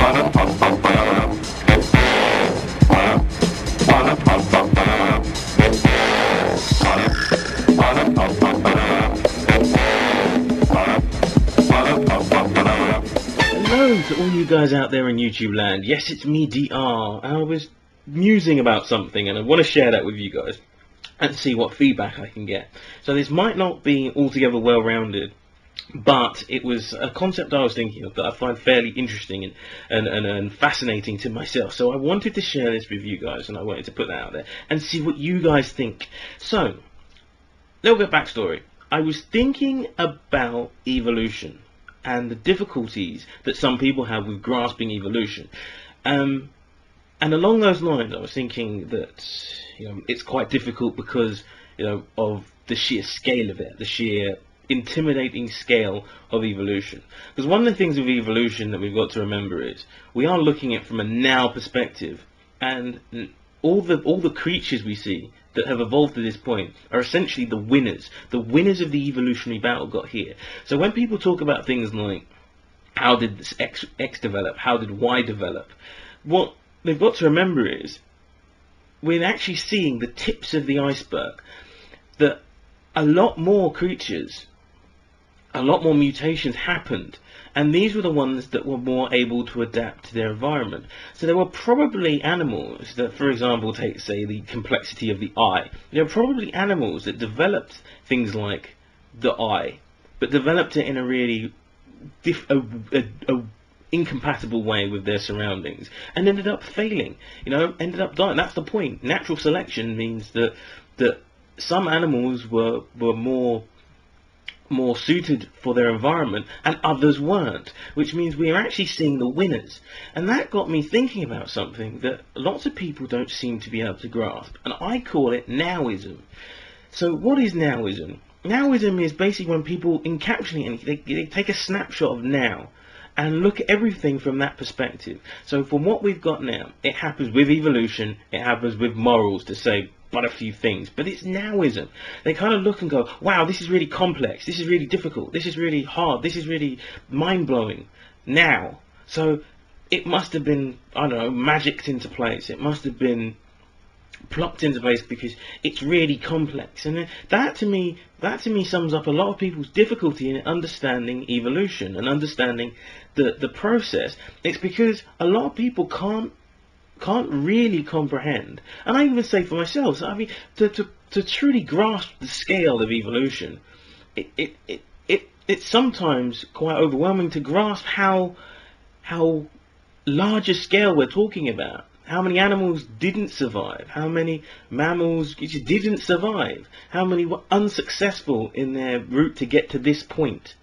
Hello to all you guys out there in YouTube land. Yes, it's me, DR, and I was musing about something and I want to share that with you guys and see what feedback I can get. So this might not be altogether well-rounded, but it was a concept I was thinking of that I find fairly interesting and fascinating to myself. So I wanted to share this with you guys, and I wanted to put that out there and see what you guys think. So, a little bit of backstory. I was thinking about evolution and the difficulties that some people have with grasping evolution. And along those lines, I was thinking that it's quite difficult because of the sheer scale of it, the sheer intimidating scale of evolution. Because one of the things with evolution that we've got to remember is we are looking at it from a now perspective, and all the creatures we see that have evolved to this point are essentially the winners of the evolutionary battle got here. So when people talk about things like how did this X develop, how did Y develop, what they've got to remember is we're actually seeing the tips of the iceberg, that a lot more creatures, a lot more mutations happened, and these were the ones that were more able to adapt to their environment. So there were probably animals that, for example, take, say, the complexity of the eye. There were probably animals that developed things like the eye, but developed it in a really incompatible way with their surroundings, and ended up failing, ended up dying. That's the point. Natural selection means that some animals were more suited for their environment and others weren't, which means we are actually seeing the winners. And that got me thinking about something that lots of people don't seem to be able to grasp, and I call it Now-ism. So what is Now-ism? Now-ism is basically when people encapsulate anything, they take a snapshot of now and look at everything from that perspective. So from what we've got now, it happens with evolution, it happens with morals, to say but a few things, but it's Now-ism. They kind of look and go, wow, this is really complex, this is really difficult, this is really hard, this is really mind-blowing now. So it must have been, I don't know, magicked into place, it must have been plopped into place because it's really complex. And that to me sums up a lot of people's difficulty in understanding evolution and understanding the process. It's because a lot of people can't really comprehend, and I even say for myself, so I mean, to truly grasp the scale of evolution, it's sometimes quite overwhelming to grasp how large a scale we're talking about. How many animals didn't survive? How many mammals didn't survive? How many were unsuccessful in their route to get to this point?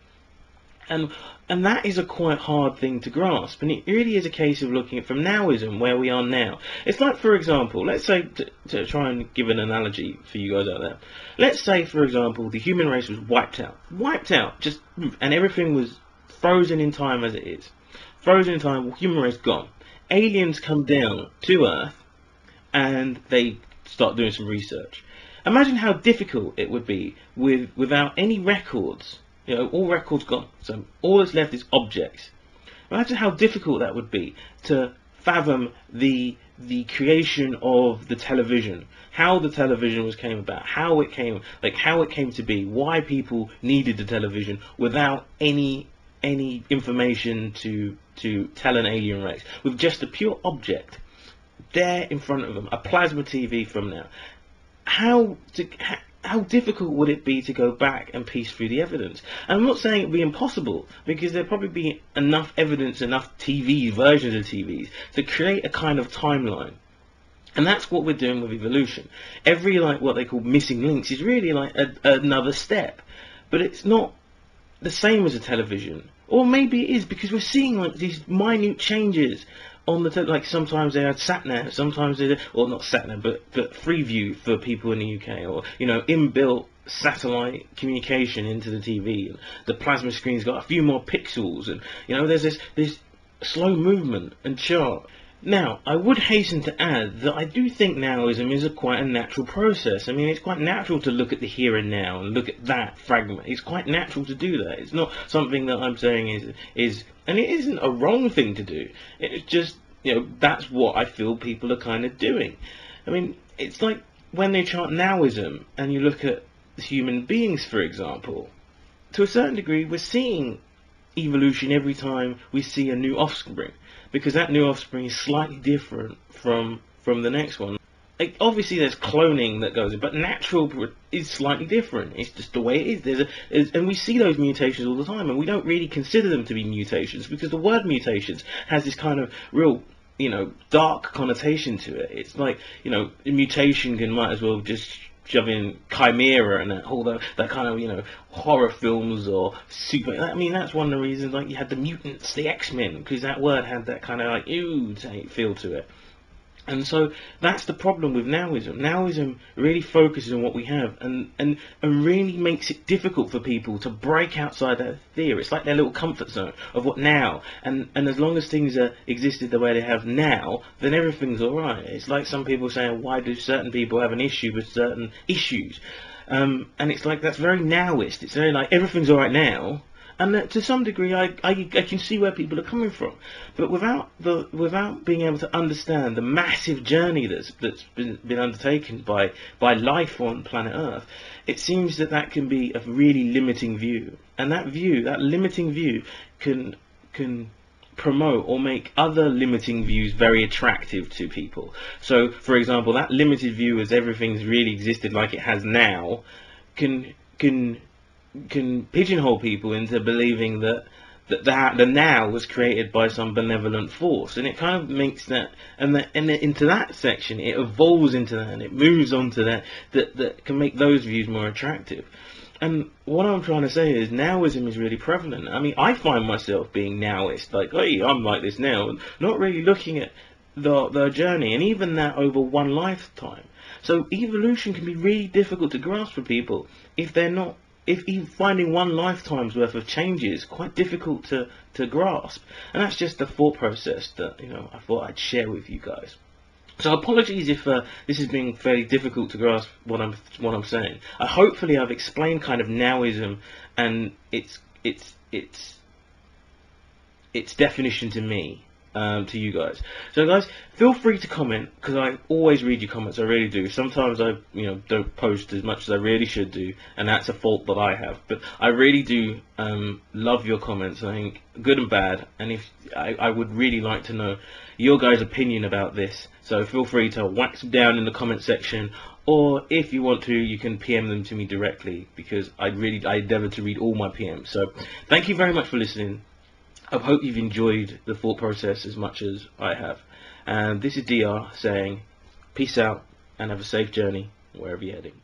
And that is a quite hard thing to grasp, and it really is a case of looking at from Now-ism, where we are now. It's like, for example, let's say, to try and give an analogy for you guys out there, let's say, for example, the human race was wiped out, just, and everything was frozen in time as it is. Frozen in time, human race gone. Aliens come down to Earth, and they start doing some research. Imagine how difficult it would be without any records. All records gone, so all that's left is objects. Imagine how difficult that would be to fathom the creation of the television, how the television came about, how it came to be, why people needed the television without any information to tell an alien race, with just a pure object there in front of them, a plasma TV from now. How difficult would it be to go back and piece through the evidence? And I'm not saying it would be impossible, because there'd probably be enough evidence, enough versions of TVs, to create a kind of timeline. And that's what we're doing with evolution. Every, what they call missing links is really like another step. But it's not the same as a television. Or maybe it is, because we're seeing these minute changes on the sometimes they had sat-nav, sometimes they did, or not sat-nav, but Freeview for people in the UK, or inbuilt satellite communication into the TV, and the plasma screen's got a few more pixels, and there's this slow movement and chart. Now, I would hasten to add that I do think Now-ism is quite a natural process. I mean, it's quite natural to look at the here and now and look at that fragment. It's quite natural to do that. It's not something that I'm saying is, and it isn't a wrong thing to do. It's just, that's what I feel people are kind of doing. I mean, it's like when they chant Now-ism and you look at human beings, for example, to a certain degree, we're seeing evolution every time we see a new offspring, because that new offspring is slightly different from the next one. Like, obviously there's cloning that goes in, but natural is slightly different. It's just the way it is. And we see those mutations all the time, and we don't really consider them to be mutations, because the word mutations has this kind of real, dark connotation to it. It's like, a mutation might as well just shove in chimera and all that kind of, horror films or super. I mean, that's one of the reasons, like, you had the mutants, the X-Men, because that word had that kind of like ew feel to it. And so that's the problem with Now-ism. Now-ism really focuses on what we have and really makes it difficult for people to break outside that theory. It's like their little comfort zone of what now. And as long as things are existed the way they have now, then everything's alright. It's like some people saying, why do certain people have an issue with certain issues? And it's like, that's very nowist. It's very like, everything's alright now. And to some degree, I can see where people are coming from, but without being able to understand the massive journey that's been undertaken by life on planet Earth, it seems that can be a really limiting view, and that limiting view, can promote or make other limiting views very attractive to people. So, for example, that limited view, as everything's really existed like it has now, can pigeonhole people into believing that the now was created by some benevolent force, and it kind of makes that, and into that section it evolves into that, and it moves on to that can make those views more attractive. And what I'm trying to say is, Now-ism is really prevalent. I mean, I find myself being Nowist, like, hey, I'm like this now, and not really looking at the journey, and even that over one lifetime. So evolution can be really difficult to grasp for people if finding one lifetime's worth of changes quite difficult to grasp. And that's just the thought process that I thought I'd share with you guys. So apologies if this has been fairly difficult to grasp what I'm saying. Hopefully I've explained kind of Now-ism and its definition to me. To you guys. So guys, feel free to comment, because I always read your comments. I really do. Sometimes I don't post as much as I really should do, and that's a fault that I have, but I really do love your comments. I think good and bad, and if I would really like to know your guys' opinion about this, so feel free to wax them down in the comment section, or if you want to, you can PM them to me directly, because I endeavour to read all my PMs. So thank you very much for listening. I hope you've enjoyed the thought process as much as I have. And this is DR saying, peace out and have a safe journey wherever you're heading.